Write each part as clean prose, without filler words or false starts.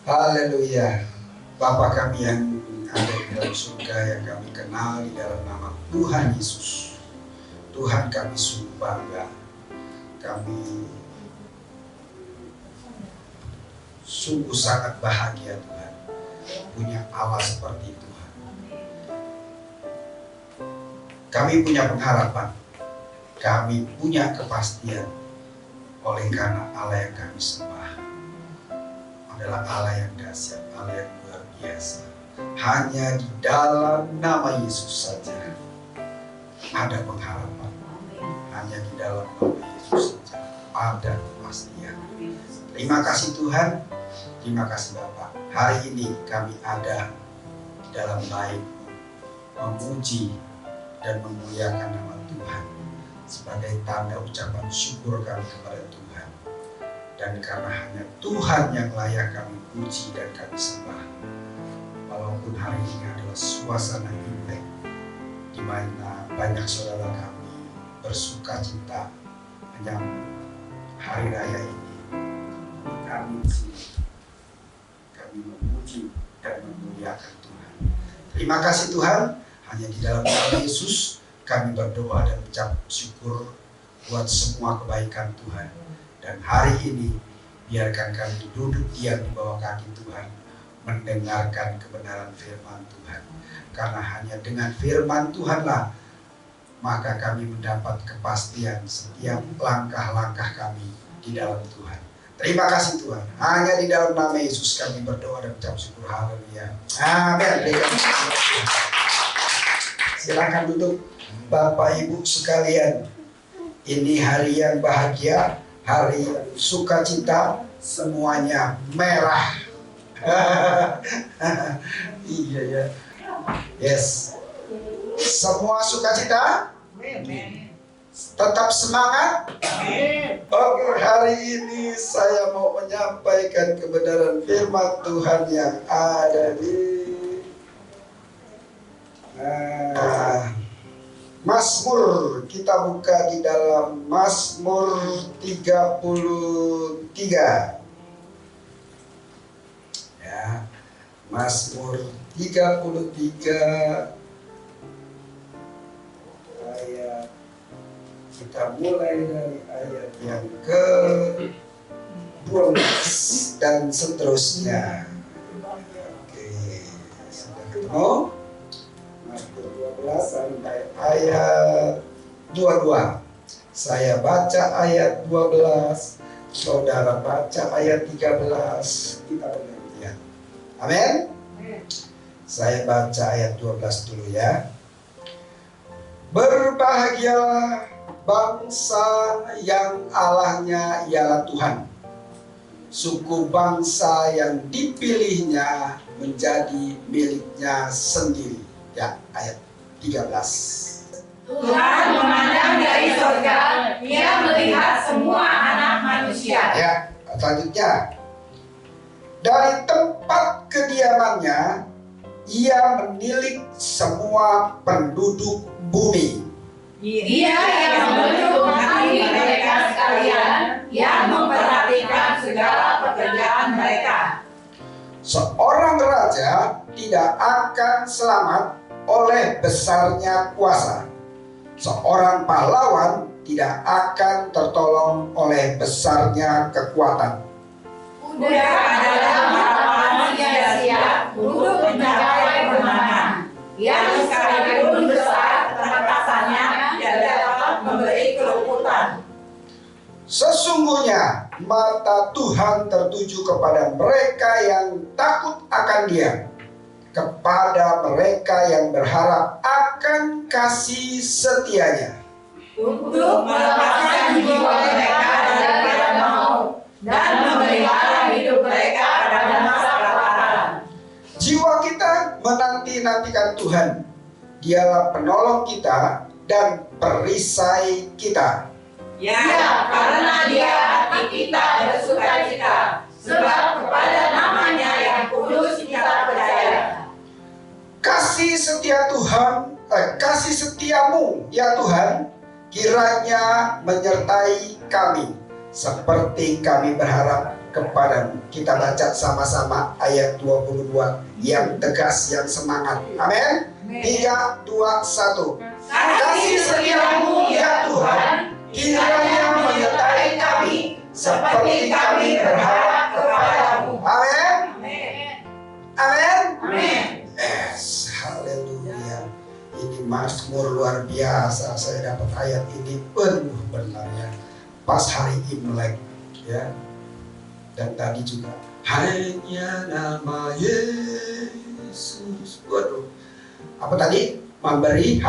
Haleluya. Bapa kami yang ada di dalam surga, yang kami kenal di dalam nama Tuhan Yesus. Tuhan, kami sungguh bangga. Kami sungguh sangat bahagia Tuhan, punya Allah seperti Tuhan. Kami punya pengharapan, kami punya kepastian oleh karena Allah yang kami sembah adalah Allah yang dahsyat, Allah yang luar biasa. Hanya di dalam nama Yesus saja ada pengharapan. Hanya di dalam nama Yesus saja ada kepastian. Terima kasih Tuhan, terima kasih Bapak. Hari ini kami ada di dalam lain memuji dan memuliakan nama Tuhan sebagai tanda ucapan syukur kami kepada Tuhan. Dan karena hanya Tuhan yang layak kami puji dan kami sembah. Walaupun hari ini adalah suasana Imlek, di mana banyak saudara kami bersuka cita menyambut hari raya ini, kami di sini kami memuji dan memuliakan Tuhan. Terima kasih Tuhan, hanya di dalam nama Yesus kami berdoa dan ucap syukur buat semua kebaikan Tuhan. Dan hari ini biarkan kami duduk diam di bawah kaki Tuhan, mendengarkan kebenaran firman Tuhan. Karena hanya dengan firman Tuhanlah maka kami mendapat kepastian setiap langkah-langkah kami di dalam Tuhan. Terima kasih Tuhan. Hanya di dalam nama Yesus kami berdoa dan ucap syukur. Haleluya. Amin. Silakan duduk Bapak Ibu sekalian. Ini hari yang bahagia, hari sukacita, semuanya merah. Iya ya. Yes. Semua sukacita? Tetap semangat? Oke, hari ini saya mau menyampaikan kebenaran firman Tuhan yang ada di Mazmur. Kita buka di dalam Mazmur 33. Ya, Mazmur 33 ayat, kita mulai dari ayat yang ke-12 dan seterusnya. Oke, sudah ketemu? Mazmur 12 sampai ayat 22. Saya baca ayat 12, saudara baca ayat 13, kita bergantian. Amin. Saya baca ayat 12 dulu ya. Berbahagialah bangsa yang Allahnya ialah Tuhan, suku bangsa yang dipilihnya menjadi miliknya sendiri. Ya, ayat 13. Tuhan memandang dari surga, Ia melihat semua anak manusia. Ya, selanjutnya. Dari tempat kediamannya, Ia menilik semua penduduk bumi. Dia yang menunduk hati mereka sekalian, yang memperhatikan segala pekerjaan mereka. Seorang raja tidak akan selamat oleh besarnya kuasa. Seorang pahlawan tidak akan tertolong oleh besarnya kekuatan. Kuda adalah harapan sia-sia untuk mencapai kemenangan, yang sekalipun besar keterbatasannya tidak dapat memberi keluputan. Sesungguhnya mata Tuhan tertuju kepada mereka yang takut akan Dia, kepada mereka yang berharap akan kasih setianya, untuk melepaskan jiwa mereka daripada maut dan memelihara hidup mereka pada masa kelaparan. Jiwa kita menanti-nantikan Tuhan. Dialah penolong kita dan perisai kita. Ya, karena Dia hati kita bersukacita, sebab kepada namanya yang kudus kita percaya. Kasih setia Tuhan, kasih setiamu ya Tuhan, kiranya menyertai kami seperti kami berharap kepadamu. Kita baca sama-sama ayat 22 yang tegas, yang semangat. Amin. 3, 2, 1. Kasih setiamu ya Tuhan, kiranya menyertai kami seperti kami berharap kepadamu. Amin. Amin. Amin. Yes, haleluya. Ini Mazmur luar biasa. Saya dapat ayat ini penuh benar ya. Pas hari Imlek ya. Dan tadi juga hanya nama Yesus. Waduh. Apa tadi? Memberi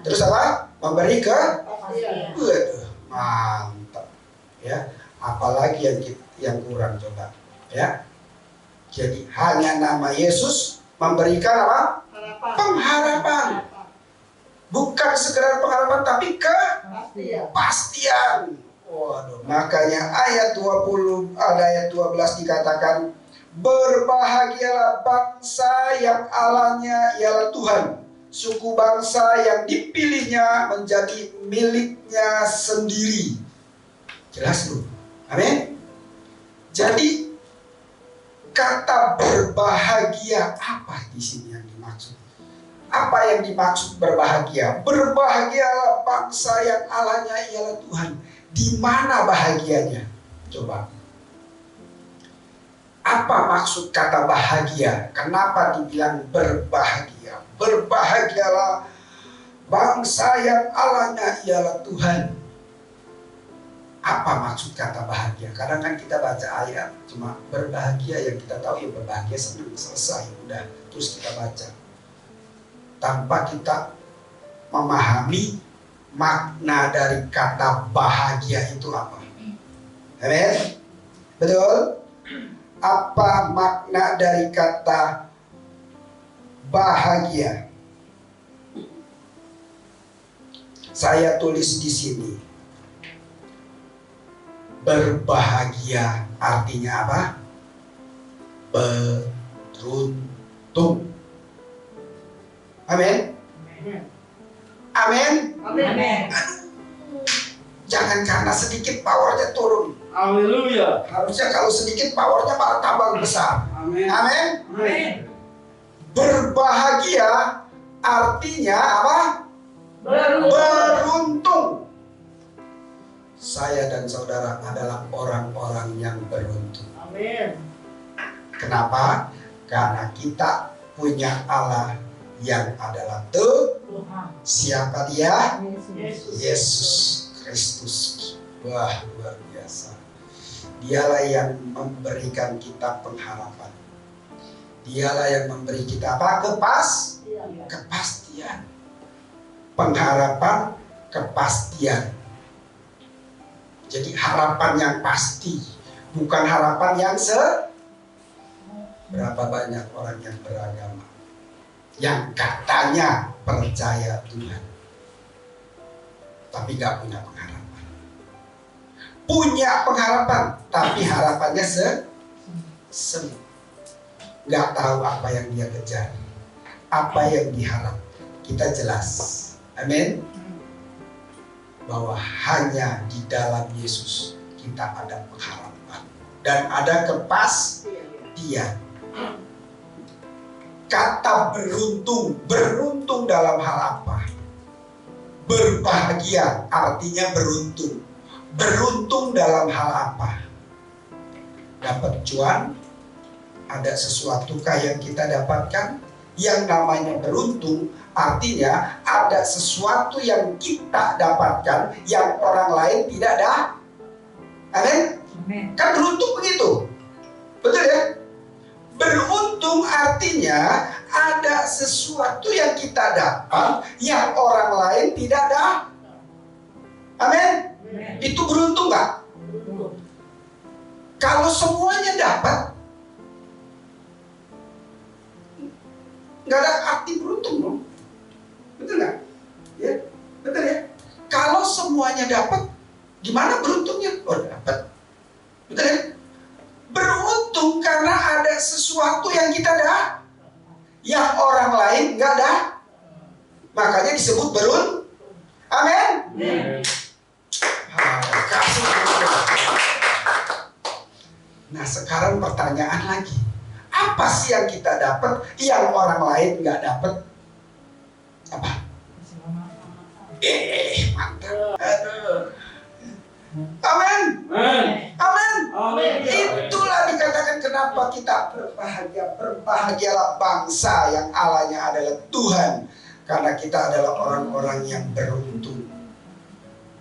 terus apa? Memberi waduh, mantap. Ya. Apalagi yang kurang coba ya. Jadi hanya nama Yesus memberikan apa? Pengharapan. Bukan sekedar pengharapan tapi kepastian. Waduh, makanya ayat 20 ayat 12 dikatakan berbahagialah bangsa yang Allahnya ialah Tuhan, suku bangsa yang dipilihnya menjadi miliknya sendiri. Jelas lu? Amin. Jadi kata berbahagia apa di sini yang dimaksud? Apa yang dimaksud berbahagia? Berbahagialah bangsa yang Allahnya ialah Tuhan. Di mana bahagianya? Coba. Apa maksud kata bahagia? Kenapa dibilang berbahagia? Berbahagialah bangsa yang Allahnya ialah Tuhan. Apa maksud kata bahagia? Kadang kan kita baca ayat cuma berbahagia, yang kita tahu ya berbahagia senang, selesai, udah, terus kita baca tanpa kita memahami makna dari kata bahagia itu apa. Amin? Betul? Apa makna dari kata bahagia? Saya tulis di sini. Berbahagia artinya apa? Beruntung. Amin. Amin. Amin. Jangan karena sedikit powernya turun. Haleluya. Harusnya kalau sedikit powernya malah tambah besar. Amin. Amin. Amin. Berbahagia artinya apa? Beruntung. Saya dan saudara adalah orang-orang yang beruntung. Amin. Kenapa? Karena kita punya Allah yang adalah Tuhan. Siapa dia? Yesus Kristus. Wah, luar biasa. Dialah yang memberikan kita pengharapan. Dialah yang memberi kita apa? Kepastian. Pengharapan, kepastian. Jadi harapan yang pasti, bukan harapan yang berapa banyak orang yang beragama yang katanya percaya Tuhan tapi gak punya pengharapan. Punya pengharapan tapi harapannya semu. Gak tahu apa yang dia kejar, apa yang diharap. Kita jelas, amin, bahwa hanya di dalam Yesus kita ada pengharapan dan ada kepastian. Kata beruntung dalam hal apa? Berbahagia artinya beruntung. Beruntung dalam hal apa? Dapat cuan, ada sesuatukah yang kita dapatkan? Yang namanya beruntung artinya ada sesuatu yang kita dapatkan yang orang lain tidak ada. Amin? Kan beruntung begitu. Betul ya? Beruntung artinya ada sesuatu yang kita dapat yang orang lain tidak ada. Amin? Itu beruntung gak? Kalau semuanya dapat, gak ada arti beruntung dong. Betul gak? Ya, betul ya? Kalau semuanya dapat, gimana beruntungnya? Oh, dapat. Betul ya? Beruntung karena ada sesuatu yang kita ada, yang orang lain nggak ada. Makanya disebut beruntung. Amin. sekarang pertanyaan lagi. Apa sih yang kita dapat yang orang lain nggak dapat? Apa? Mantap. Aduh. Amin. Amin. Itulah dikatakan kenapa kita berbahagia. Berbahagialah bangsa yang Allahnya adalah Tuhan. Karena kita adalah orang-orang yang beruntung.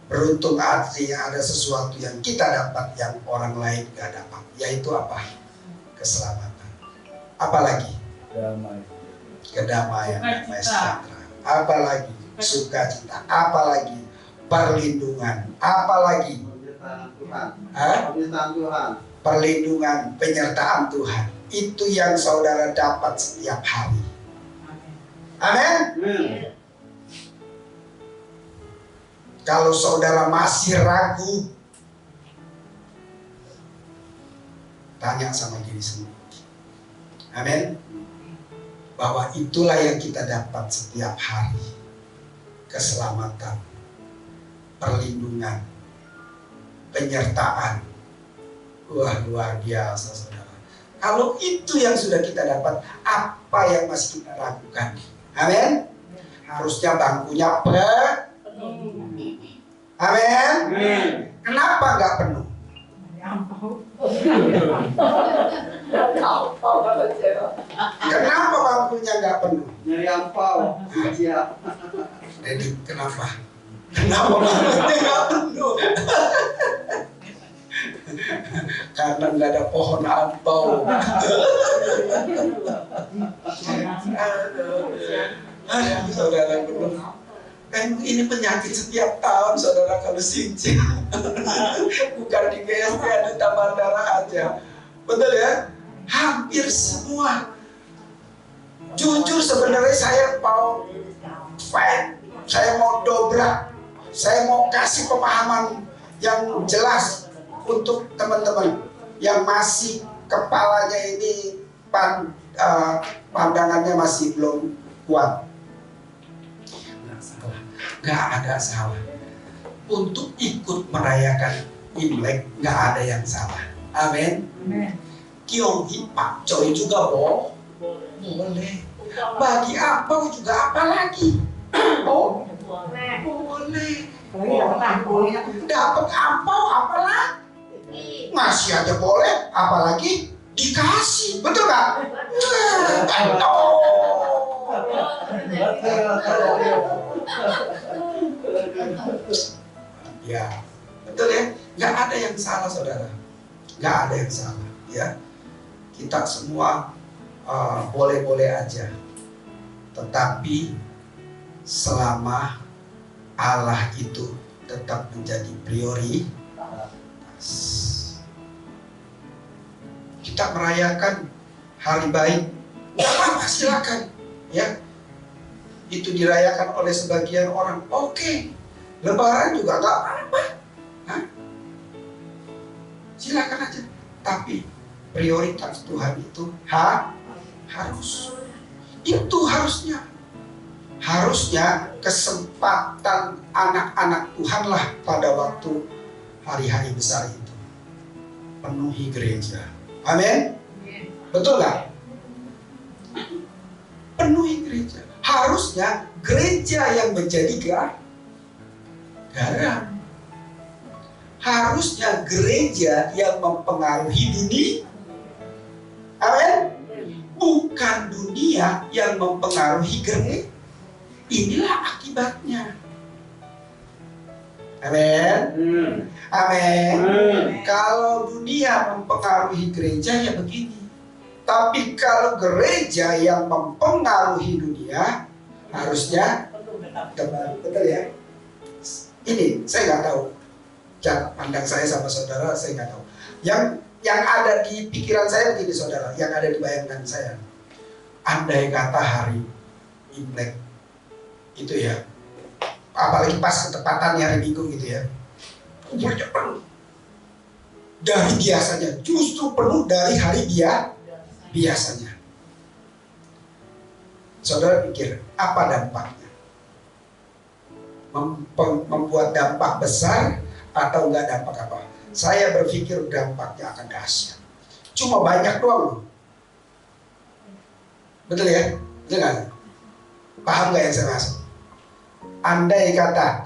Beruntung artinya ada sesuatu yang kita dapat yang orang lain gak dapat. Yaitu apa? Keselamatan. Apalagi? Kedamaian, damai sejahtera. Apalagi? Sukacita. Apalagi? Perlindungan. Apalagi? Penyertaan Tuhan. Perlindungan, penyertaan Tuhan. Itu yang saudara dapat setiap hari. Amin. Kalau saudara masih ragu, tanya sama diri sendiri. Amin. Bahwa itulah yang kita dapat setiap hari. Keselamatan, perlindungan, penyertaan. Wah, luar biasa saudara. Kalau itu yang sudah kita dapat, apa yang masih kita ragukan? Amin. Harusnya bangkunya penuh. Amin. Kenapa nggak penuh? Kenapa bangkunya nggak penuh? Nyari ampau. Siap. Jadi kenapa? Kenapa bangkunya nggak penuh? Karena nggak ada pohon ampau. Aduh, saudara belum. Kan ini penyakit setiap tahun saudara kalau cincin. Bukan di GST ada tambah darah aja. Betul ya? Hampir semua. Jujur sebenarnya saya mau fight, saya mau dobrak, saya mau kasih pemahaman yang jelas untuk teman-teman yang masih kepalanya ini pandangannya masih belum kuat. Nggak ada salah. Untuk ikut merayakan Imlek nggak ada yang salah. Amin. Kyonghi Pak Choi juga boleh. Bagi apa juga apa lagi? Oh, boleh. Dapat ampau apa lagi? Ngasih aja boleh, apalagi dikasih, betul nggak? Ya, betul ya. Nggak ada yang salah saudara. Nggak ada yang salah. Ya, kita semua boleh-boleh aja. Tetapi selama Allah itu tetap menjadi prioritas. Kita merayakan hari baik, nggak apa-apa, silakan. Ya, itu dirayakan oleh sebagian orang. Oke. Lebaran juga nggak apa-apa. Silakan aja. Tapi prioritas Tuhan itu harus. Itu harusnya kesempatan anak-anak Tuhan lah pada waktu hari-hari besar itu. Penuhi gereja. Amin. Betul nggak? Penuhi gereja. Harusnya gereja yang menjadi garam. Harusnya gereja yang mempengaruhi dunia. Amin. Bukan dunia yang mempengaruhi gereja. Inilah akibatnya. Amin. Amin. Kalau dunia mempengaruhi gereja ya begini. Tapi kalau gereja yang mempengaruhi dunia, harusnya betul ya. Ini saya nggak tahu. Cara pandang saya sama saudara, saya nggak tahu. Yang ada di pikiran saya begini saudara, yang ada di bayangan saya. Andai kata hari Imlek itu ya, apalagi pas ketepatannya hari Minggu gitu ya, umurnya penuh. Dari biasanya, justru penuh dari hari biasanya. Saudara pikir, apa dampaknya? Membuat dampak besar atau enggak dampak apa? Saya berpikir dampaknya akan dahsyat. cuma banyak doang loh. Betul ya? Betul nggak? Paham nggak yang saya maksud? Andai kata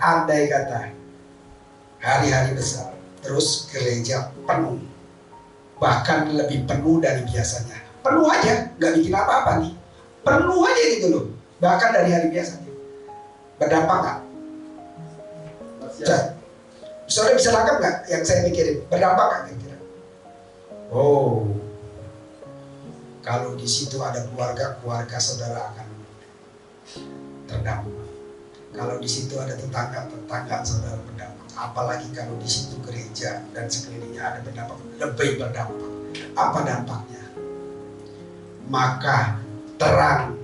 hari-hari besar, terus gereja penuh, bahkan lebih penuh dari biasanya. Penuh aja, nggak bikin apa-apa nih. Penuh aja gitu loh, bahkan dari hari biasanya. Berdampak nggak? Saudara bisa tangkap nggak yang saya pikirin? Berdampak nggak kira-kira? Oh, kalau di situ ada keluarga saudara akan terdampak. Kalau di situ ada tetangga saudara berdampak. Apalagi kalau di situ gereja dan sekelilingnya ada berdampak, lebih berdampak. Apa dampaknya? Maka terang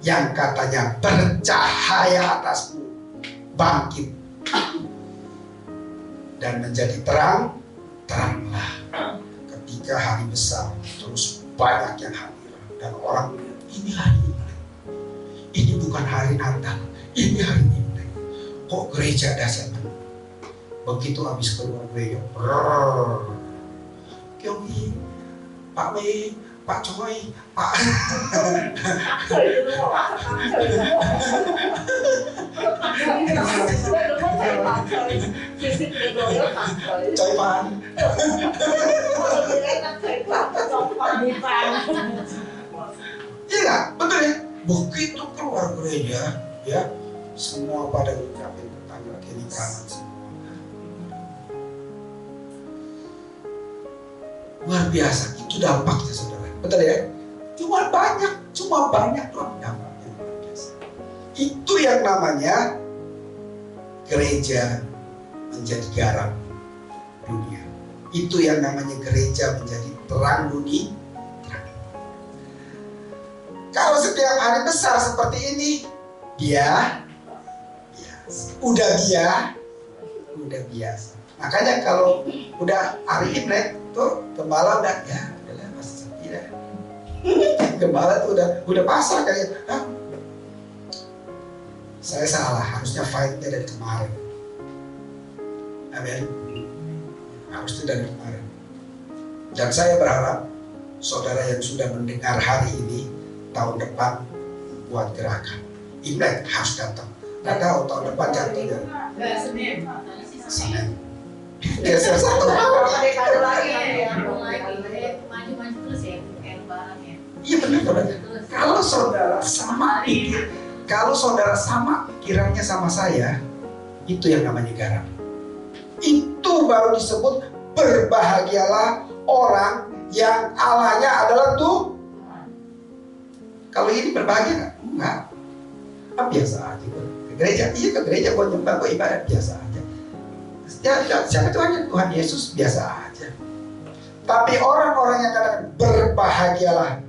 yang katanya bercahaya atasmu bangkit dan menjadi teranglah. Ketika hari besar terus banyak yang hadir dan orang melihat ini hari Imlek, ini bukan hari Natal, ini hari Imlek. Kok gereja dahsyat? Begitu habis keluar gereja, Kyonghi, Pak Mei, Pak Choi, Pak Choi Pan. Iya nggak? Betul ya? Begitu keluar gereja, ya semua pada ngucapin tetangga kiri kanan semua. Luar biasa, itu dampaknya saudara. Betul ya? Cuma banyak doang dampaknya luar biasa. Itu yang namanya gereja menjadi garam dunia. Itu yang namanya gereja menjadi terang dunia. Kalau setiap hari besar seperti ini, udah biasa. Makanya kalau udah hari Imlek tuh gembala udah masih sepi dah. Gembala tuh udah pasrah kayak, saya salah, harusnya fight-nya dari kemarin. Amin. Harusnya dari kemarin. Dan saya berharap saudara yang sudah mendengar hari ini, tahun depan buat gerakan Imlek harus datang. Nggak tahu tahun depan jatuhnya Senin. Geser satu hari. Maju terus ya, kayak lebaran ya. Iya benar. Kalau saudara sama pikirannya sama saya, itu yang namanya garam. Itu baru disebut berbahagialah orang yang Allahnya adalah Tuhan. Kalau ini berbahagia nggak? Enggak. Biasa aja gue ke gereja. Iya ke gereja gue nyembah, gue ibadah biasa aja. Siapa Tuhannya? Tuhan Yesus biasa aja. Tapi orang-orang yang katakan berbahagialah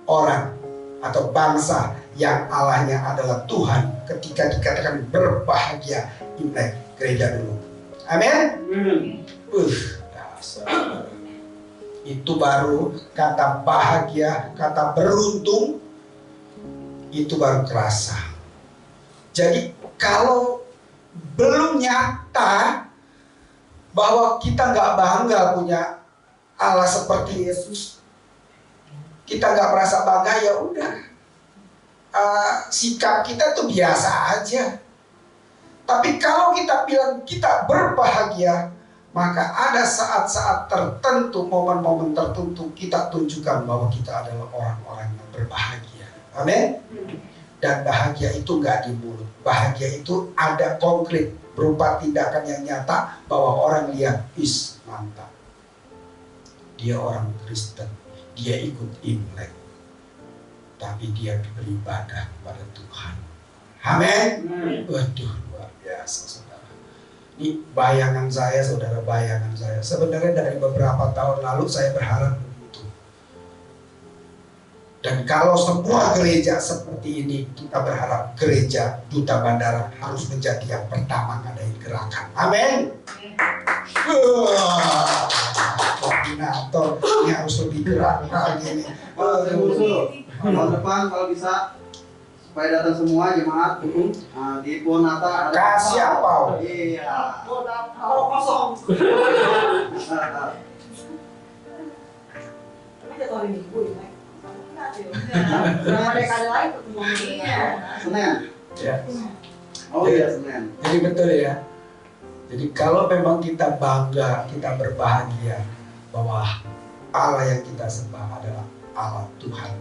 orang atau bangsa yang Allahnya adalah Tuhan, ketika dikatakan berbahagia, Imlek gereja dulu. Amin. Dasar. Itu baru kata bahagia, kata beruntung, itu baru kerasa. Jadi kalau belum nyata bahwa kita nggak bangga punya Allah seperti Yesus, kita nggak merasa bangga, ya udah, sikap kita tuh biasa aja. Tapi kalau kita bilang kita berbahagia, maka ada saat-saat tertentu, momen-momen tertentu kita tunjukkan bahwa kita adalah orang-orang yang berbahagia. Amin. Dan bahagia itu nggak di mulut. Bahagia itu ada konkret, berupa tindakan yang nyata, bahwa orang lihat, mantap. Dia orang Kristen, dia ikut Imlek, tapi dia beribadah kepada Tuhan. Amin. Waduh, luar biasa saudara. Ini bayangan saya, saudara, bayangan saya. Sebenarnya dari beberapa tahun lalu saya berharap begitu. Dan kalau semua gereja seperti ini, kita berharap gereja Duta Bandara harus menjadi yang pertama ngadain gerakan. Amin. Koordinator ini harus lebih gerak kali ini. Tahun depan kalau bisa supaya datang semua jemaat di Ponata. Kasih apa? Iya. Kosong. ini, berapa dekade lagi ketemu. Senin. Ya. Oh iya Senin. Jadi betul ya. Jadi kalau memang kita bangga, kita berbahagia bahwa Allah yang kita sembah adalah Allah Tuhan,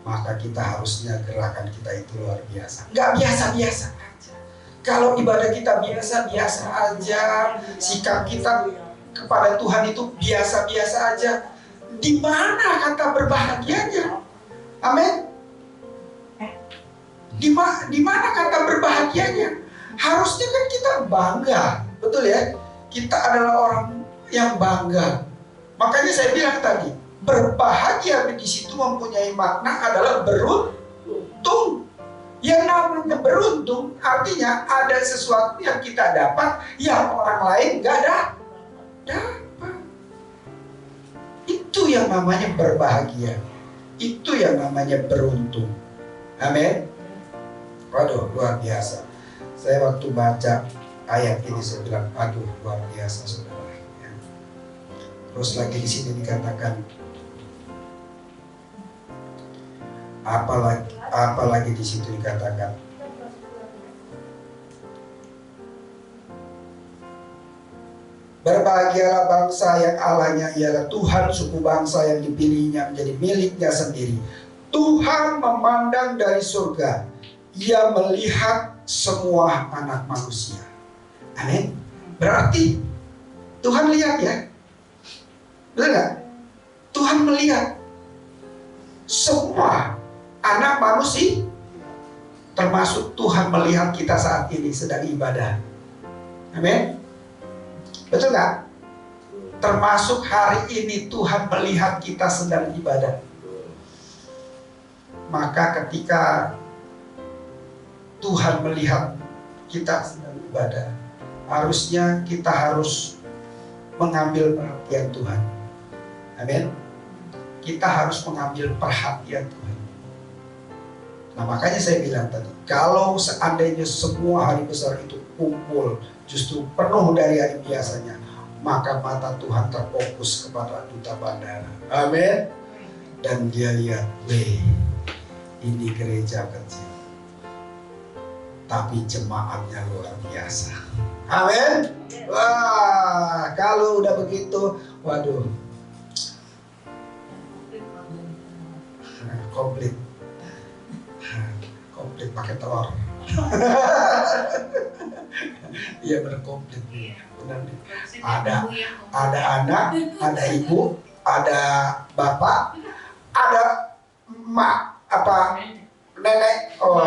maka kita harusnya gerakan kita itu luar biasa. Nggak biasa-biasa aja. Kalau ibadah kita biasa-biasa aja, sikap kita kepada Tuhan itu biasa-biasa aja, di mana kata berbahagianya? Amin. Di mana kata berbahagianya? Harusnya kan kita bangga, betul ya? Kita adalah orang yang bangga. Makanya saya bilang tadi, berbahagia di situ mempunyai makna adalah beruntung. Yang namanya beruntung artinya ada sesuatu yang kita dapat yang orang lain gak dapat. Itu yang namanya berbahagia. Itu yang namanya beruntung. Amin. Waduh, luar biasa. Saya waktu baca ayat ini saya bilang, aduh luar biasa saudara. Ya. Terus lagi di sini dikatakan, apalagi di situ dikatakan, berbahagialah bangsa yang Allahnya ialah Tuhan, suku bangsa yang dipilihnya menjadi miliknya sendiri. Tuhan memandang dari surga, Ia melihat semua anak manusia. Amin. Berarti Tuhan lihat ya, betul nggak? Tuhan melihat semua anak manusia, termasuk Tuhan melihat kita saat ini sedang ibadah. Amin. Betul nggak? Termasuk hari ini Tuhan melihat kita sedang ibadah. Maka ketika Tuhan melihat kita sedang ibadah, harusnya kita harus mengambil perhatian Tuhan. Amin. Kita harus mengambil perhatian Tuhan. Nah makanya saya bilang tadi, kalau seandainya semua hari besar itu kumpul, justru penuh dari hari biasanya, maka mata Tuhan terfokus kepada duta bandara. Amin. Dan dia lihat, ini gereja kecil, tapi jemaatnya luar biasa. Amin. Wah, kalau udah begitu, waduh, komplit pakai telur. Iya benar, komplit. Benar. Ada anak, ada ibu, ada bapak, ada emak, nenek. Oh.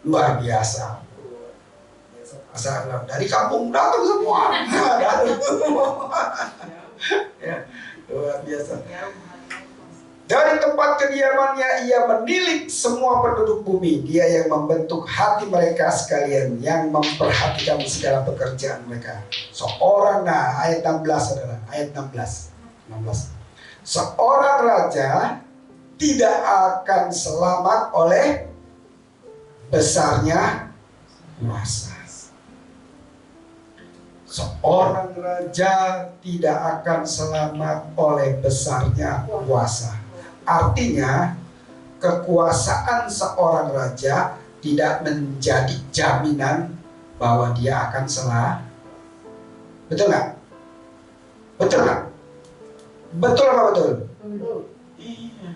Luar biasa. Dari kampung datang semua. Ya, luar biasa. Dari tempat kediamannya ia menilik semua penduduk bumi. Dia yang membentuk hati mereka sekalian, yang memperhatikan segala pekerjaan mereka. Seorang, ayat 16 saudara, ayat 16. Seorang raja tidak akan selamat oleh besarnya kuasa. Seorang raja tidak akan selamat oleh besarnya kuasa. Artinya, kekuasaan seorang raja tidak menjadi jaminan bahwa dia akan selamat. Betul nggak? Betul nggak? Betul apa betul? Iya.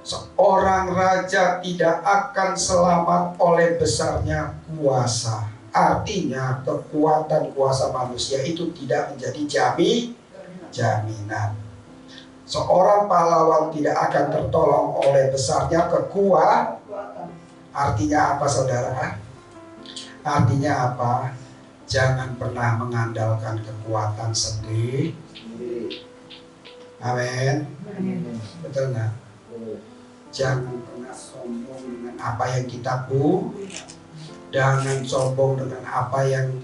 Seorang raja tidak akan selamat oleh besarnya kuasa. Artinya kekuatan kuasa manusia itu tidak menjadi jaminan. Seorang pahlawan tidak akan tertolong oleh besarnya kekuatan. Artinya apa saudara? Artinya apa? Jangan pernah mengandalkan kekuatan sendiri. Amin. Betul nggak? Jangan pernah sombong dengan apa yang kita punya. Jangan sombong dengan apa yang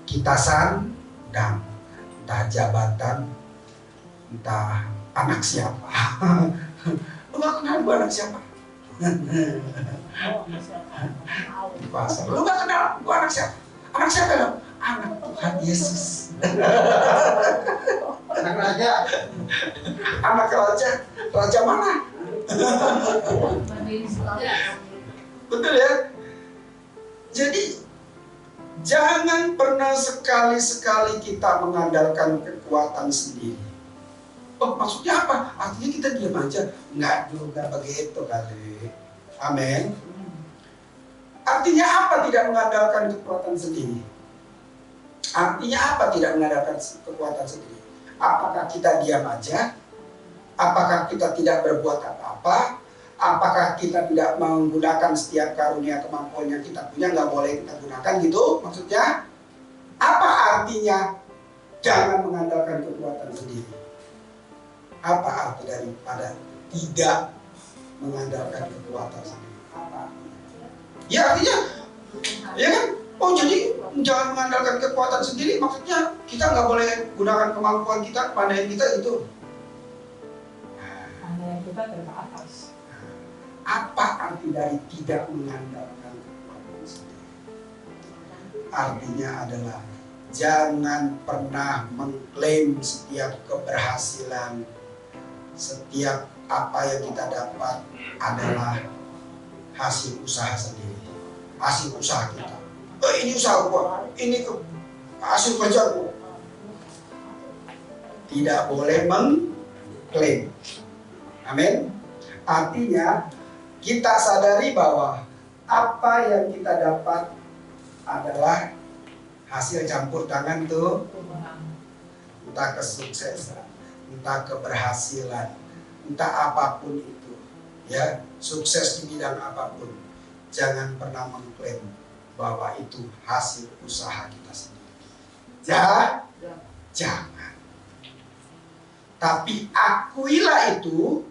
kita sandang. Entah jabatan, entah anak siapa. Lu gak kenal gue anak siapa? Di pasar, lu gak kenal gue anak siapa? Anak siapa dong? Anak Tuhan Yesus. Anak raja. Anak raja. Raja mana? Betul ya? Jadi jangan pernah sekali-sekali kita mengandalkan kekuatan sendiri. Oh, maksudnya apa? Artinya kita diam aja? Enggak juga begitu kali. Amin. Artinya apa tidak mengandalkan kekuatan sendiri? Artinya apa tidak mengandalkan kekuatan sendiri? Apakah kita diam aja? Apakah kita tidak berbuat apa-apa? Apakah kita tidak menggunakan setiap karunia kemampuan yang kita punya, nggak boleh kita gunakan gitu? Maksudnya apa artinya jangan mengandalkan kekuatan sendiri? Apa arti daripada tidak mengandalkan kekuatan sendiri? Apa artinya? Ya artinya, ya kan? Oh jadi jangan mengandalkan kekuatan sendiri, maksudnya kita nggak boleh gunakan kemampuan kita, pandai kita itu. Kita ke atas. Apa arti dari tidak mengandalkan kekuatan sendiri? Artinya adalah jangan pernah mengklaim setiap keberhasilan, setiap apa yang kita dapat adalah hasil usaha sendiri, hasil usaha kita. Ini usaha gua, ini hasil kerja gua. Tidak boleh mengklaim. Amin. Artinya kita sadari bahwa apa yang kita dapat adalah hasil campur tangan tuh, entah kesuksesan, entah keberhasilan, entah apapun itu, ya sukses di bidang apapun, jangan pernah mengklaim bahwa itu hasil usaha kita sendiri. Jangan. Tapi akuilah itu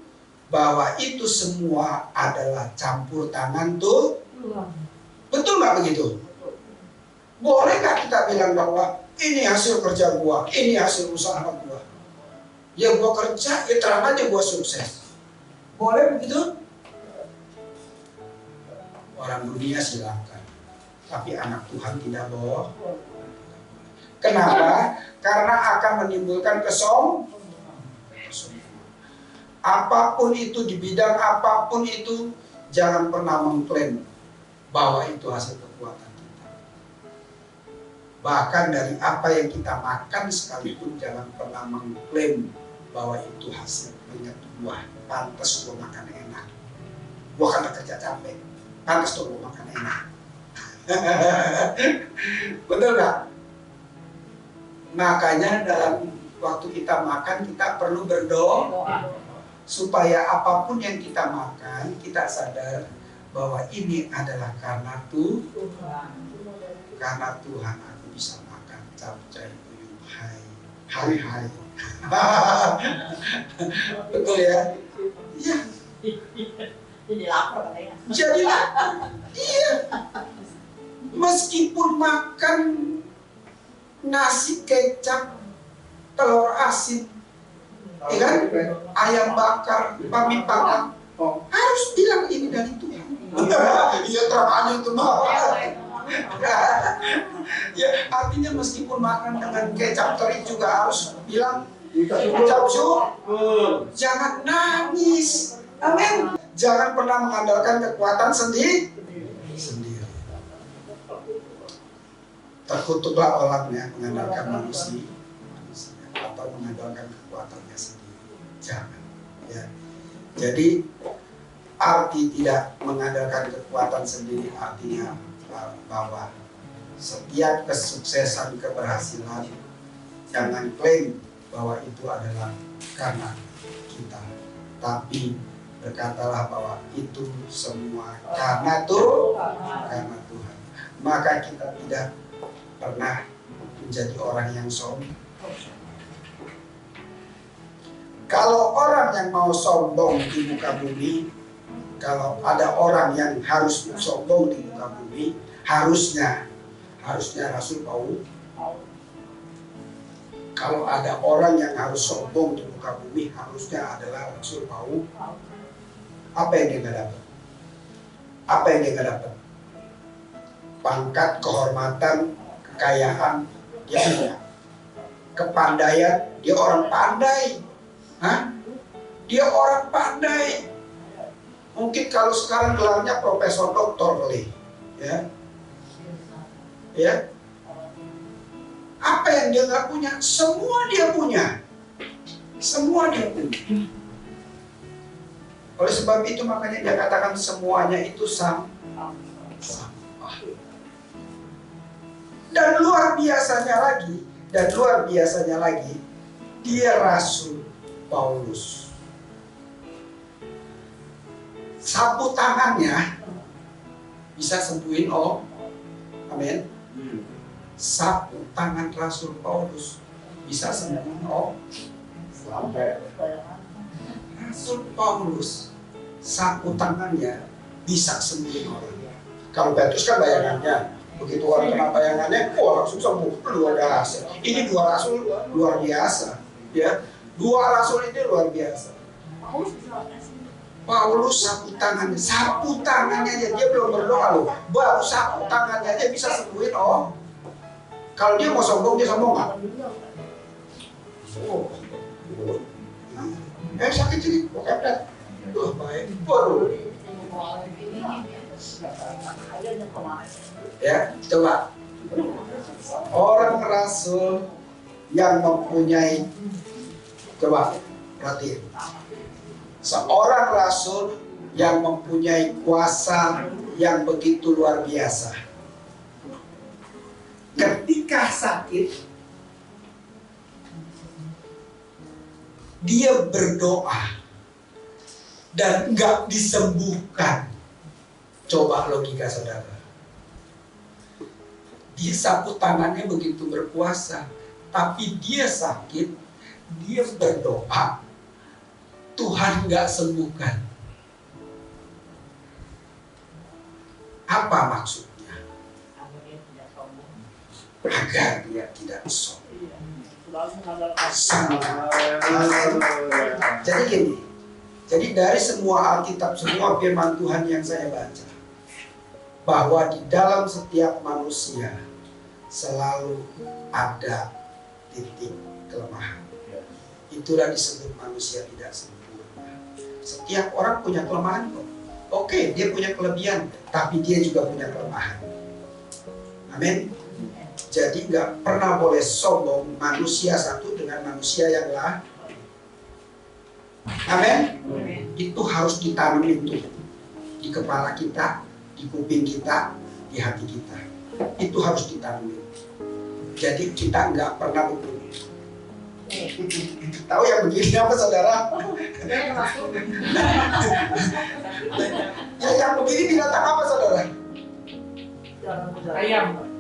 bahwa itu semua adalah campur tangan tuh. Betul nggak begitu? Boleh nggak kita bilang bahwa ini hasil kerja gua, ini hasil usaha gua? Ya gua kerja, ya terang aja gua sukses. Boleh begitu? Orang dunia silakan, tapi anak Tuhan tidak boleh. Kenapa? Karena akan menimbulkan kesombongan. Apapun itu, di bidang apapun itu, jangan pernah mengklaim bahwa itu hasil kekuatan kita. Bahkan dari apa yang kita makan sekalipun jangan pernah mengklaim bahwa itu hasil keringat gua. Pantas gua makan enak, gua karena kerja capek, pantas tuh gua makan enak. Betul gak? Makanya dalam waktu kita makan kita perlu berdoa supaya apapun yang kita makan kita sadar bahwa ini adalah karena Tuhan. Karena Tuhan aku bisa makan capcay uyuh hai. Betul ya? Iya. Jadi lapar katanya. Jadilah, iya. Meskipun makan nasi kecap, telur asin, ya kan? Ayam bakar, pami panggang, harus bilang ini dari Tuhan. Iya terang aja itu mah. Ya artinya meskipun makan dengan kecap teri juga harus bilang ucap syukur. Jangan nangis. Amin. Jangan pernah mengandalkan kekuatan sendiri. Terkutuklah orangnya mengandalkan manusia atau mengandalkan kekuatannya sendiri. Jangan. Ya. Jadi arti tidak mengandalkan kekuatan sendiri artinya bahwa setiap kesuksesan, keberhasilan jangan klaim bahwa itu adalah karena kita, tapi berkatalah bahwa itu semua karena Tuhan. Maka kita tidak pernah menjadi orang yang sombong. Kalau orang yang mau sombong di muka bumi, kalau ada orang yang harus sombong di muka bumi, harusnya Rasul Paulus. Kalau ada orang yang harus sombong di muka bumi, harusnya adalah Rasul Paulus. Apa yang dia nggak dapat? Apa yang dia nggak dapat? Pangkat, kehormatan, kekayaan dia punya, kepandaian dia orang pandai. Hah? Dia orang pandai. Mungkin kalau sekarang gelarnya profesor doktor kali, ya. Ya. Apa yang dia nggak punya? Semua dia punya. Semua dia punya. Oleh sebab itu makanya dia katakan semuanya itu sampah. Dan luar biasanya lagi, dia Rasul Paulus. Sapu tangannya bisa sembuhin amin. Sapu tangan Rasul Paulus bisa sembuhin Rasul Paulus, sapu tangannya bisa sembuhin orang. Kalau Petrus kan bayangannya, begitu orang kena bayangannya, langsung sembuh, luar biasa. Ini dua rasul luar biasa, ya. Dua rasul ini luar biasa. Paulus sapu tangannya aja, dia belum berdoa loh, baru sapu tangannya aja bisa sembuhin Kalau dia mau sombong, dia sombong nggak? Sakit jadi, bukan baik, waduh. Ya, coba. Orang rasul yang mempunyai, coba perhatiin. Seorang rasul yang mempunyai kuasa yang begitu luar biasa. Ketika sakit, dia berdoa dan nggak disembuhkan. Coba logika saudara. Dia sapu tangannya begitu berkuasa, tapi dia sakit, dia berdoa, Tuhan nggak sembuhkan. Apa maksudnya? Agar dia tidak sombong. Jadi gini, jadi dari semua Alkitab, semua firman Tuhan yang saya baca, bahwa di dalam setiap manusia selalu ada titik kelemahan. Itulah disebut manusia tidak sempurna. Setiap orang punya kelemahan kok. Oke, dia punya kelebihan, tapi dia juga punya kelemahan. Amin. Jadi nggak pernah boleh sombong manusia satu dengan manusia yang lain. Amin. Itu harus ditanam itu di kepala kita, di kuping kita, di hati kita. Itu harus ditanam. Jadi kita nggak pernah begini. Tahu yang begini apa saudara? Ya yang begini binatang apa saudara? Ayam.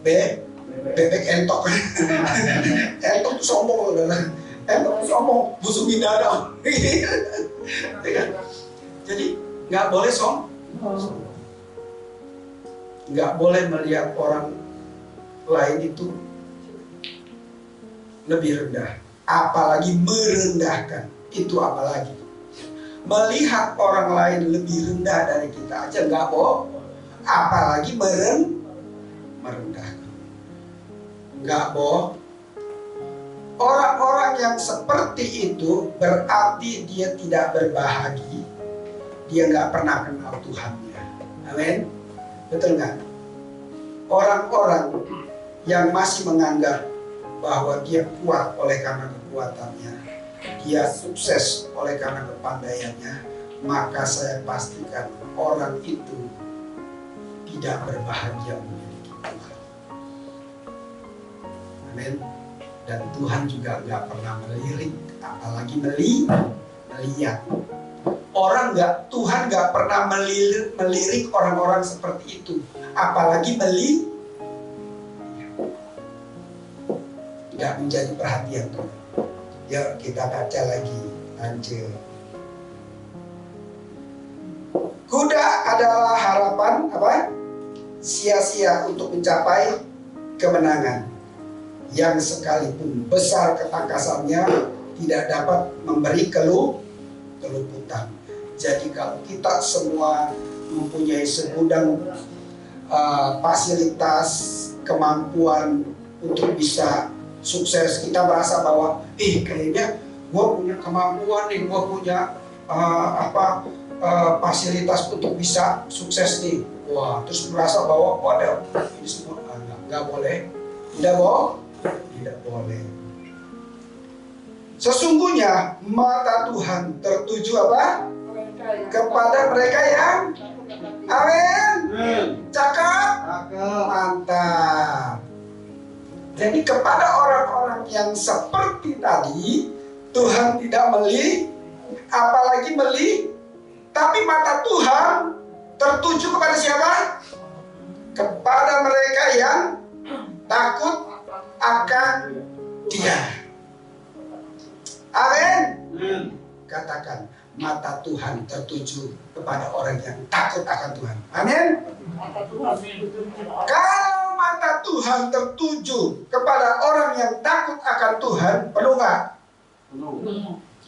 Bebek entok. Entok tuh sombong saudara. Entok tuh sombong, busungin dada. Jadi nggak boleh sombong. Nggak boleh melihat orang lain itu lebih rendah, apalagi merendahkan. Itu apalagi melihat orang lain lebih rendah dari kita aja nggak boleh, apalagi merendahkan. Nggak boleh. Orang-orang yang seperti itu berarti dia tidak berbahagia, dia nggak pernah kenal Tuhannya. Amin. Betul nggak? Orang-orang yang masih menganggap bahwa dia kuat oleh karena kekuatannya, dia sukses oleh karena kepandaiannya, maka saya pastikan orang itu tidak berbahagia memiliki Tuhan. Amin. Dan Tuhan juga nggak pernah melirik, apalagi melihat. Tuhan nggak pernah melirik orang-orang seperti itu, apalagi nggak menjadi perhatian Tuhan. Yuk kita baca lagi, lanjut. Kuda adalah harapan sia-sia untuk mencapai kemenangan, yang sekalipun besar ketangkasannya tidak dapat memberi keluputan. Jadi kalau kita semua mempunyai segudang fasilitas, kemampuan untuk bisa sukses. Kita merasa bahwa kayaknya gue punya kemampuan nih, gue punya fasilitas untuk bisa sukses nih. Wah, terus merasa bahwa waduh, ini semua nggak boleh, tidak boleh. Sesungguhnya mata Tuhan tertuju apa? Kepada mereka yang amin. Cakep. Mantap. Jadi kepada orang-orang yang seperti tadi, Tuhan tidak melihat, apalagi melihat, tapi mata Tuhan tertuju kepada siapa? Kepada mereka yang takut akan Dia. Amin. Katakan, mata Tuhan tertuju kepada orang yang takut akan Tuhan. Amin. Kalau mata Tuhan tertuju kepada orang yang takut akan Tuhan, perlu nggak?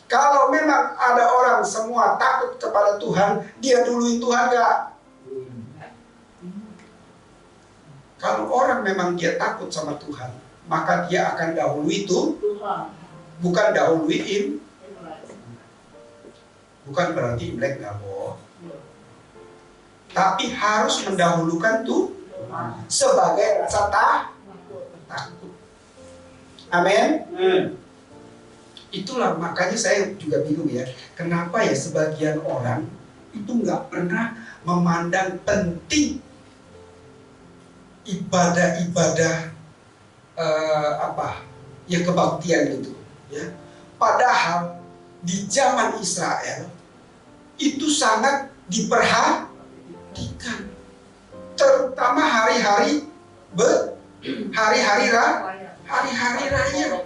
Kalau memang ada orang semua takut kepada Tuhan, dia duluin Tuhan nggak? Kalau orang memang dia takut sama Tuhan, maka dia akan dahului itu, bukan dahului bukan berarti Imlek nggak bohong, tapi harus mendahulukan tuh sebagai rasa takut. Amin. Itulah makanya saya juga bingung ya, kenapa ya sebagian orang itu nggak pernah memandang penting ibadah-ibadah kebaktian gitu ya. Padahal di zaman Israel itu sangat diperhatikan, terutama hari-hari raya.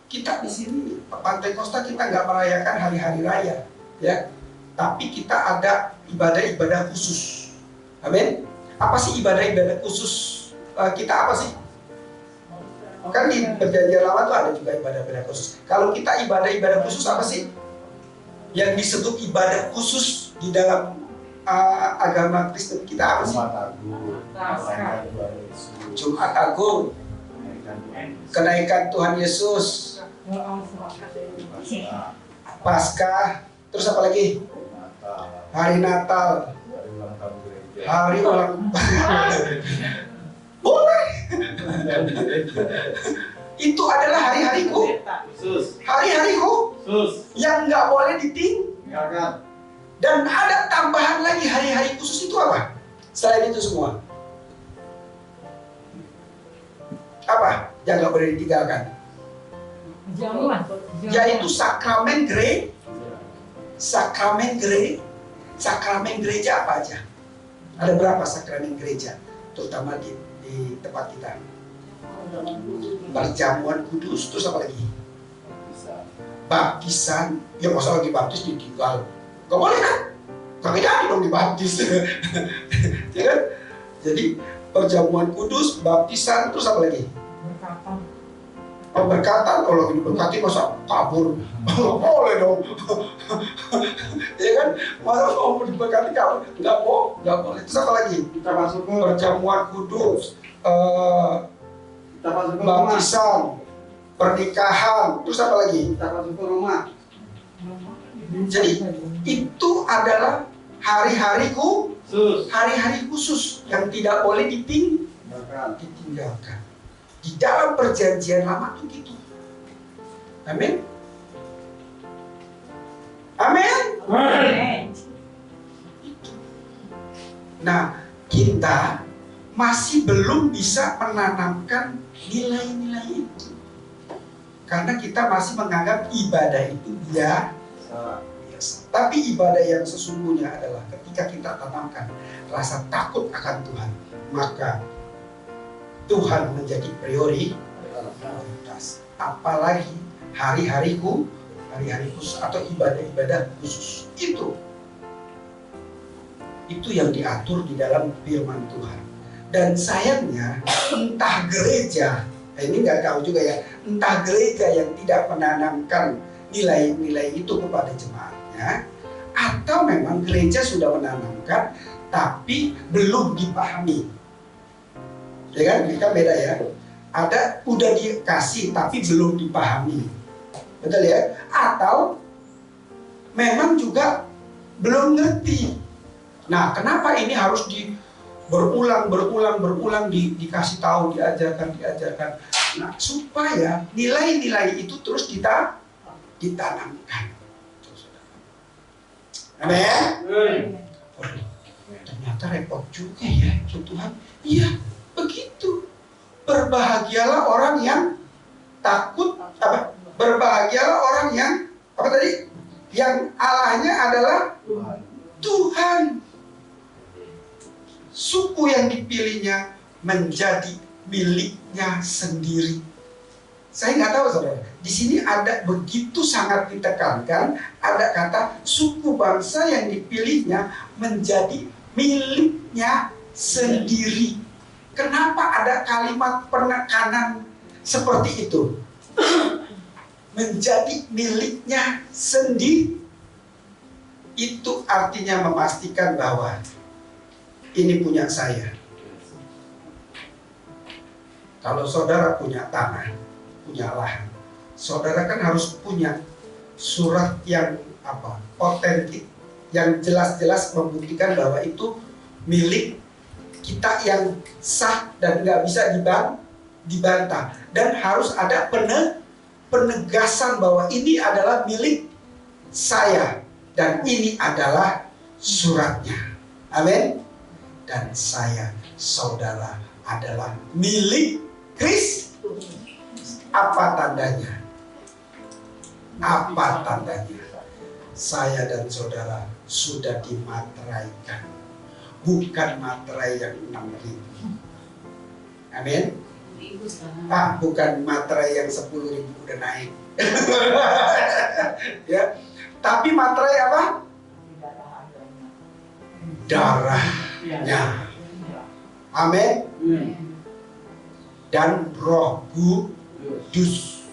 Kita di sini Pantai Kosta kita nggak merayakan hari-hari raya, ya. Tapi kita ada ibadah-ibadah khusus. Amin. Apa sih ibadah-ibadah khusus kita apa sih? Kan di Perjanjian Lama tuh ada juga ibadah-ibadah khusus. Kalau kita ibadah-ibadah khusus apa sih? Yang disebut ibadah khusus di dalam agama Kristen kita apa sih? Jumat Agung, kenaikan Tuhan Yesus, Paskah, terus apa lagi? Hari Natal, hari ulang boleh. Itu adalah hari-hariku yang nggak boleh ditinggalkan. Dan ada tambahan lagi hari-hari khusus itu apa? Selain itu semua, apa yang nggak boleh ditinggalkan? Yaitu sakramen gereja apa aja? Ada berapa sakramen gereja? Terutama di tempat kita. Perjamuan kudus, terus apa lagi? Baptisan. Ya masa lagi baptis ditinggal? Gak boleh kan? Gak jadi dong dibaptis. Ya kan? Jadi perjamuan kudus, baptisan, terus apa lagi? Pemberkatan. Kalau lagi diberkati masa kabur? Gak boleh dong. Ya kan? Masa mau diberkati kabur? Gak boleh. Terus apa lagi? Kita masuk ke perjamuan kudus, baptisan, pernikahan, terus apa lagi? Kita masuk ke rumah. Jadi itu adalah hari-hari khusus yang tidak boleh ditinggalkan. Di dalam Perjanjian Lama itu gitu. Amin. Nah, kita masih belum bisa menanamkan nilai-nilai itu, karena kita masih menganggap ibadah itu biasa. Tapi ibadah yang sesungguhnya adalah ketika kita tanamkan rasa takut akan Tuhan, maka Tuhan menjadi prioritas. Apalagi hari-hari khusus atau ibadah-ibadah khusus itu yang diatur di dalam firman Tuhan. Dan sayangnya entah gereja, ini nggak tahu juga ya, entah gereja yang tidak menanamkan nilai-nilai itu kepada jemaatnya, atau memang gereja sudah menanamkan tapi belum dipahami. Ya kan, ini kan beda ya. Ada udah dikasih tapi belum dipahami, betul ya? Atau memang juga belum ngerti. Nah, kenapa ini harus berulang dikasih tahu, diajarkan. Nah, supaya nilai-nilai itu terus ditanamkan. Amin. Ternyata repot juga ya, Tuhan. Iya, begitu. Berbahagialah orang yang takut, berbahagialah orang yang yang Allahnya adalah Tuhan. Suku yang dipilihnya menjadi miliknya sendiri. Saya nggak tahu saudara. Di sini ada begitu sangat ditekankan, ada kata suku bangsa yang dipilihnya menjadi miliknya sendiri. Kenapa ada kalimat penekanan seperti itu? Menjadi miliknya sendiri. Itu artinya memastikan bahwa ini punya saya. Kalau saudara punya tanah, punya lahan, saudara kan harus punya surat yang otentik, yang jelas-jelas membuktikan bahwa itu milik kita yang sah dan nggak bisa dibantah. Dan harus ada penegasan bahwa ini adalah milik saya dan ini adalah suratnya. Amin. Dan saya, saudara, adalah milik Kristus. Apa tandanya? Apa tandanya? Saya dan saudara sudah dimateraikan. Bukan materai yang 6.000. Amin. Bukan materai yang 10.000 udah naik. Ya. Tapi materai apa? Darahnya. Amin. Dan Roh Kudus.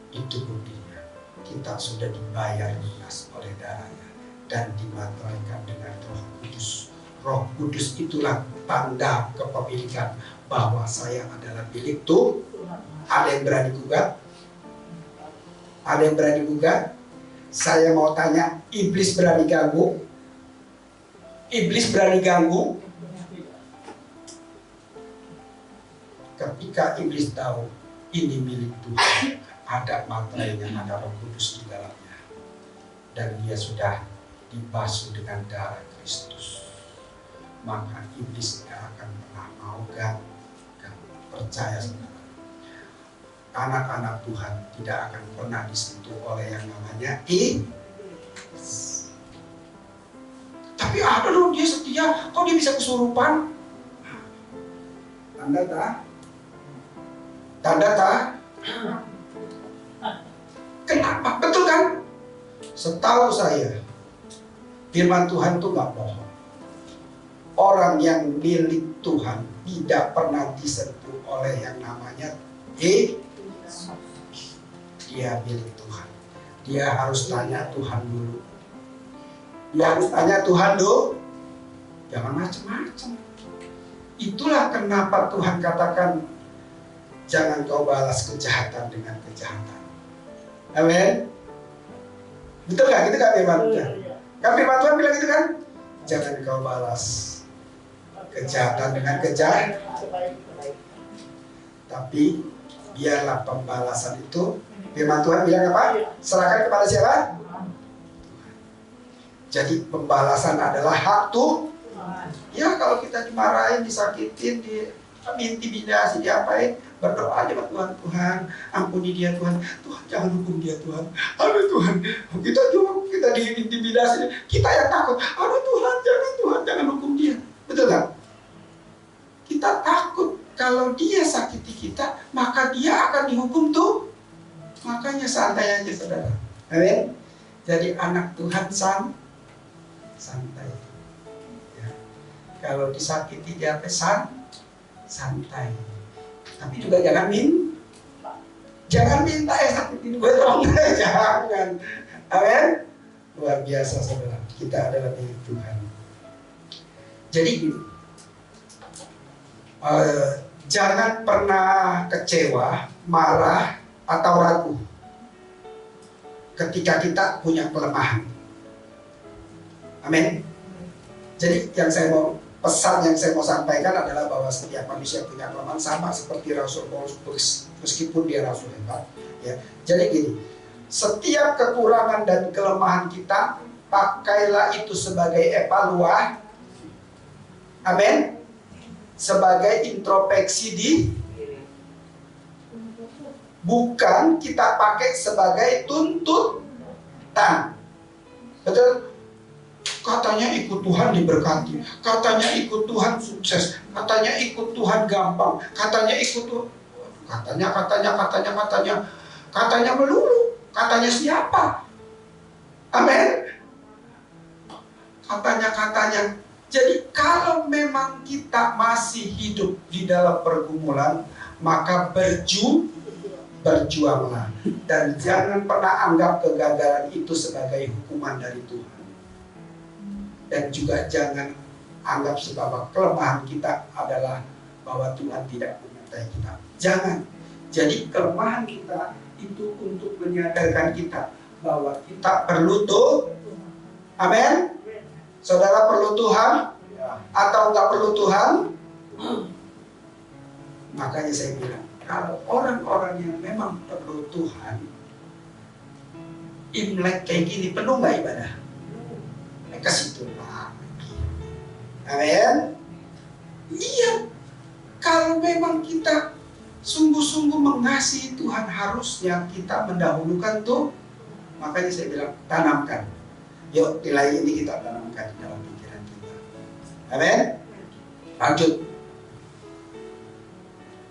Itu buktinya. Kita sudah dibayar lunas oleh darahnya dan dimateraikan dengan Roh Kudus. Roh Kudus itulah tanda kepemilikan bahwa saya adalah milik Tuhan. Ada yang berani gugat? Ada yang berani gugat? Saya mau tanya, iblis berani ganggu? Iblis berani ganggu? Ketika iblis tahu ini milik Tuhan, ada materainya, ada Roh Kudus di dalamnya, dan dia sudah dibasuh dengan darah Kristus, maka iblis tidak akan pernah mau ganggu. Percaya saudara, anak-anak Tuhan tidak akan pernah disentuh oleh yang namanya iblis. Tapi ada dong dia setia, kok dia bisa kesurupan? Tanda tak? Kenapa? Betul kan? Setahu saya, firman Tuhan itu nggak bohong. Orang yang milik Tuhan tidak pernah disentuh oleh yang namanya dia milik Tuhan. Dia harus tanya Tuhan dulu. Jangan macam-macam. Itulah kenapa Tuhan katakan jangan kau balas kejahatan dengan kejahatan. Amin. Betul gak? Gitu kan firman Tuhan? Kan firman Tuhan bilang gitu kan? Jangan kau balas kejahatan dengan kejahatan. Tapi biarlah pembalasan itu, firman Tuhan bilang apa? Serahkan kepada siapa? Jadi pembalasan adalah hak Tuhan. Ya kalau kita dimarahin, disakitin, diintimidasi, diapain, berdoa aja sama Tuhan. Tuhan, ampuni dia Tuhan. Tuhan jangan hukum dia Tuhan. Aduh Tuhan, kita diintimidasi, kita yang takut. Aduh Tuhan, jangan hukum dia. Betul kan? Kita takut kalau dia sakiti kita, maka dia akan dihukum tuh. Makanya santai aja saudara. Amin. Jadi anak Tuhan santai. Ya. Kalau disakiti dia santai. Tapi juga jangan minta sakitin gue dong. Jangan. Amin. Luar biasa saudara. Kita adalah milik Tuhan. Jadi Jangan pernah kecewa, marah, atau ragu ketika kita punya kelemahan. Amin. Jadi pesan yang saya mau sampaikan adalah bahwa setiap manusia punya kelemahan, sama seperti Rasul Paulus meskipun dia rasul hebat. Ya. Jadi gini, setiap kekurangan dan kelemahan kita, pakailah itu sebagai evaluasi. Amin. Sebagai introspeksi bukan kita pakai sebagai tuntutan. Betul? Katanya ikut Tuhan diberkati, katanya ikut Tuhan sukses, katanya ikut Tuhan gampang, katanya ikut Tuhan, katanya melulu, katanya siapa? Amin. Katanya. Jadi kalau memang kita masih hidup di dalam pergumulan, maka berjuanglah. Dan jangan pernah anggap kegagalan itu sebagai hukuman dari Tuhan. Dan juga jangan anggap bahwa kelemahan kita adalah bahwa Tuhan tidak menyertai kita. Jangan. Jadi kelemahan kita itu untuk menyadarkan kita bahwa kita perlu Tuhan. Amin. Saudara perlu Tuhan atau nggak perlu Tuhan? Makanya saya bilang, kalau orang-orang yang memang perlu Tuhan, Imlek kayak gini penuh nggak ibadah? Mereka situ lagi. Amin. Iya. Kalau memang kita sungguh-sungguh mengasihi Tuhan, harusnya kita mendahulukan tuh. Makanya saya bilang, tanamkan. Yuk, nilai ini kita tanamkan di dalam pikiran kita. Amin. Lanjut.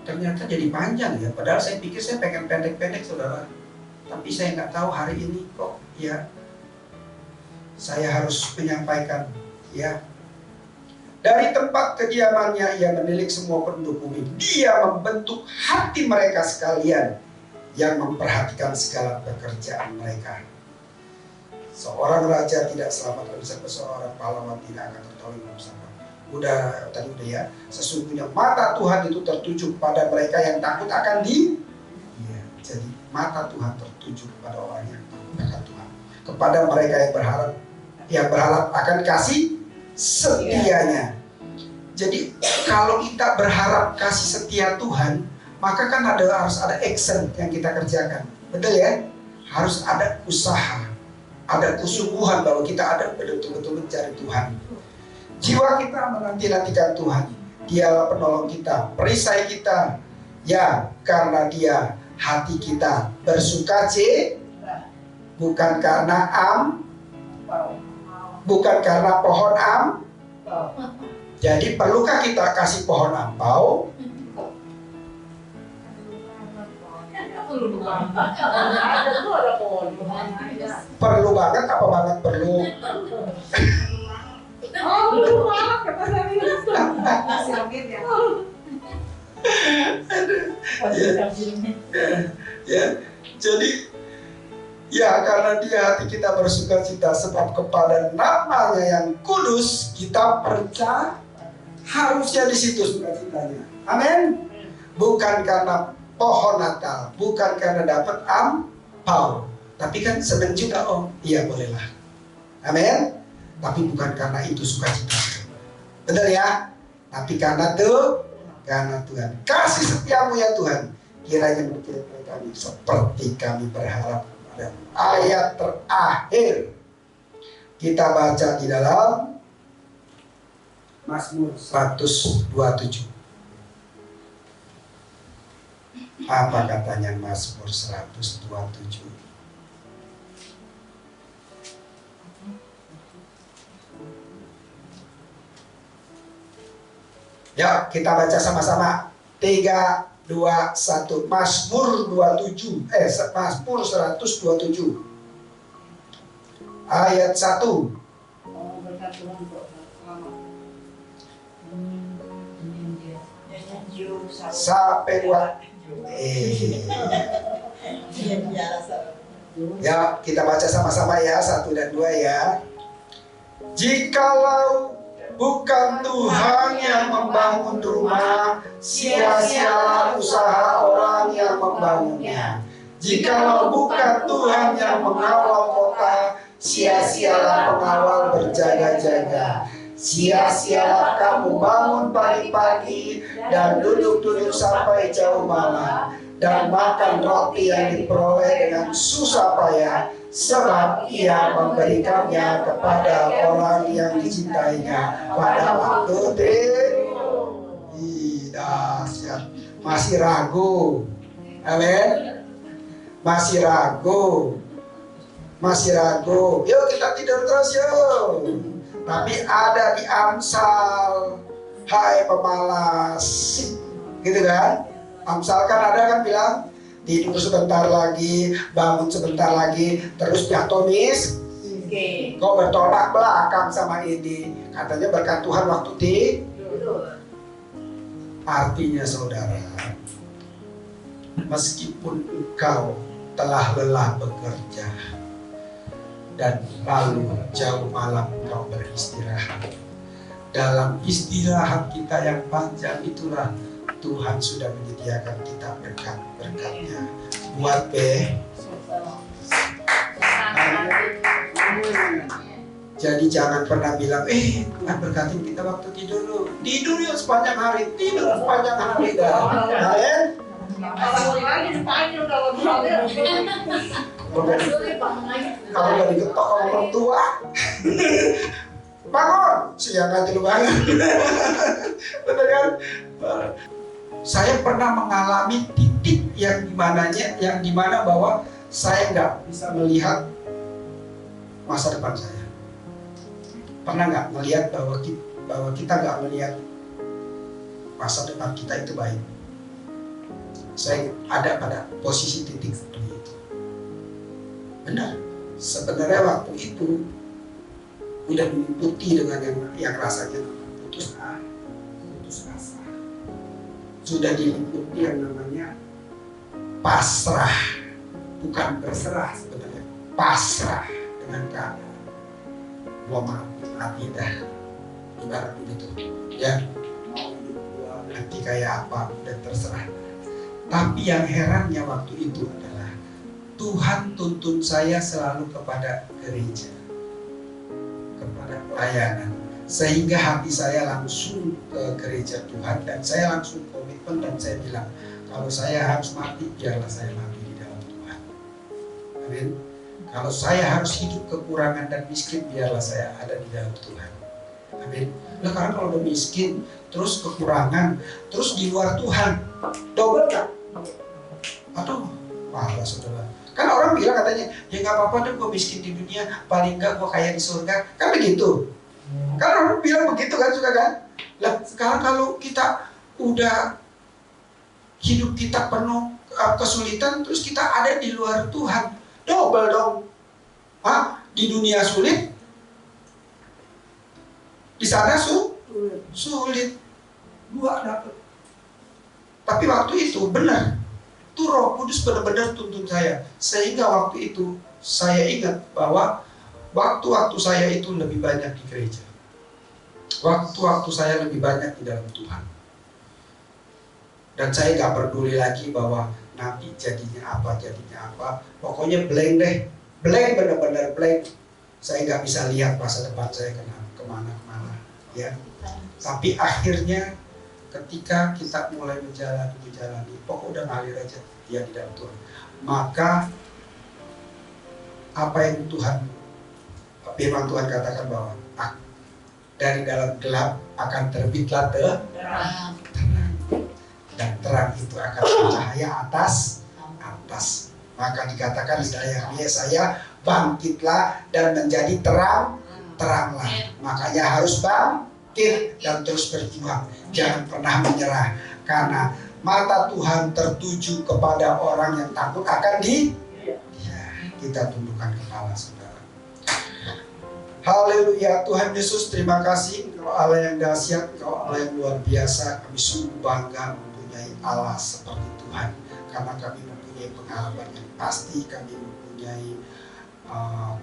Ternyata jadi panjang ya. Padahal saya pikir saya pengen pendek-pendek, saudara. Tapi saya nggak tahu hari ini kok ya saya harus menyampaikan ya. Dari tempat kediamannya ia menilik semua penduduk bumi. Dia membentuk hati mereka sekalian, yang memperhatikan segala pekerjaan mereka. Seorang raja tidak selamat bersama seorang pahlawan tidak akan tertolong bersama. Tadi udah ya. Sesungguhnya mata Tuhan itu tertuju kepada mereka yang takut akan jadi mata Tuhan tertuju kepada orang yang takut akan Tuhan. Kepada mereka yang berharap akan kasih setianya. Jadi kalau kita berharap kasih setia Tuhan, maka kan harus ada action yang kita kerjakan. Betul ya? Harus ada usaha, ada kesungguhan bahwa kita ada betul-betul mencari Tuhan. Jiwa kita menanti-nantikan Tuhan. Dialah penolong kita, perisai kita. Ya, karena Dia hati kita bersukacita, bukan karena bukan karena pohon Jadi perlukah kita kasih pohon ampau? Perlu banget apa banget perlu? Jadi ya karena Dia hati kita bersukacita, sebab kepada namanya yang kudus kita percaya. Harusnya di situ sukacitanya. Amin. Bukan karena pohon Natal, bukan karena dapat ampau, tapi kan senang juga. Iya bolehlah. Amin. Tapi bukan karena itu sukacita. Betul ya? Tapi karena Tuhan. Kasih setiamu ya Tuhan, kiranya menyertai kami seperti kami berharap pada ayat terakhir. Kita baca di dalam Mazmur 127. Apa katanya Mazmur 127? Ya, kita baca sama-sama. 3, 2, 1. Mazmur 27. Mazmur 127. Ayat 1. Sampai 2. Ya, kita baca sama-sama ya, 1 dan 2 ya. Jikalau bukan Tuhan yang membangun rumah, sia-sialah usaha orang yang membangunnya. Jikalau bukan Tuhan yang mengawal kota, sia-sialah pengawal berjaga-jaga. Sia-sialah kamu bangun pagi-pagi dan duduk-duduk sampai jauh malam, dan makan roti yang diperoleh dengan susah payah, sebab ia memberikannya kepada orang yang dicintainya pada waktu dahsyat. Masih ragu? Amin. Masih ragu? Masih ragu? Yuk kita tidur terus yuk. Tapi ada di Amsal, hai pemalas, gitu kan? Amsal kan ada kan bilang, tidur sebentar lagi, bangun sebentar lagi, terus jatuh kok bertolak belakang sama ini. Katanya berkat Tuhan waktu tidur. Artinya saudara, meskipun engkau telah lelah bekerja dan lalu jauh malam engkau beristirahat, dalam istirahat kita yang panjang itulah Tuhan sudah menyediakan kita berkat-berkatnya. Buat jadi jangan pernah bilang, Tuhan berkatin kita waktu tidur lu. Tidur yuk sepanjang hari, tidur sepanjang hari dah. Kalian? Kalau udah diketok sama orang tua, bangun, siang aja lu bangun. Betul kan? Saya pernah mengalami titik yang dimana bahwa saya nggak bisa melihat masa depan saya. Pernah nggak melihat bahwa kita nggak melihat masa depan kita itu baik? Saya ada pada posisi titik seperti itu. Benar. Sebenarnya waktu itu udah meliputi dengan yang rasanya putus asa. Sudah diliputi yang namanya pasrah, bukan berserah sebenarnya, pasrah dengan keadaan. Gua mati dah, ibarat begitu, ya. Mau hidup gua nanti kayak apa udah terserah. Tapi yang herannya waktu itu adalah Tuhan tuntun saya selalu kepada gereja, kepada pelayanan, sehingga hati saya langsung ke gereja Tuhan dan saya langsung komitmen dan saya bilang, kalau saya harus mati, biarlah saya mati di dalam Tuhan. Amin. Kalau saya harus hidup kekurangan dan miskin, biarlah saya ada di dalam Tuhan. Amin. Nah, karena kalau udah miskin, terus kekurangan, terus di luar Tuhan, double kan? Aduh, parah saudara. Kan orang bilang katanya, ya nggak apa-apa deh gue miskin di dunia, paling nggak gue kaya di surga. Kan begitu. Kan orang bilang begitu kan, suka kan? Lah sekarang kalau kita udah hidup kita penuh kesulitan, terus kita ada di luar Tuhan, double dong. Di dunia sulit, di sana sulit. Dua dapat. Tapi waktu itu benar, itu Roh Kudus benar-benar tuntun saya, sehingga waktu itu saya ingat bahwa waktu-waktu saya itu lebih banyak di gereja. Waktu-waktu saya lebih banyak di dalam Tuhan. Dan saya gak peduli lagi bahwa nanti jadinya apa. Pokoknya blank deh. Blank, benar-benar blank. Saya gak bisa lihat masa depan saya kemana-kemana. Ya. Tapi akhirnya ketika kita mulai menjalani, pokok udah ngalir aja dia di dalam Tuhan. Maka apa yang firman Tuhan katakan bahwa dari dalam gelap akan terbitlah terang. Dan terang itu akan bercahaya atas. Maka dikatakan di dalam Yesaya, bangkitlah dan menjadi teranglah. Makanya harus bangkit dan terus berjuang. Jangan pernah menyerah, karena mata Tuhan tertuju kepada orang yang takut akan kita tundukkan kepala saudara. Haleluya. Tuhan Yesus, terima kasih. Engkau Allah yang dahsyat, Engkau Allah yang luar biasa. Kami sungguh bangga mempunyai Allah seperti Tuhan, karena kami mempunyai pengalaman yang pasti, kami mempunyai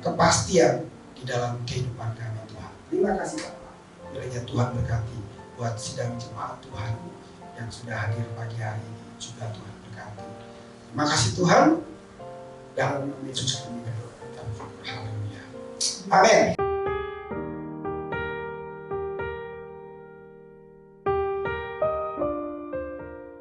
kepastian di dalam kehidupan kami Tuhan. Terima kasih Bapak. Kiranya Tuhan berkati buat sidang jemaat Tuhan yang sudah hadir pagi hari ini juga Tuhan berkati. Terima kasih Tuhan. Dalam nama Yesus kami berdoa. Haleluya. Amin.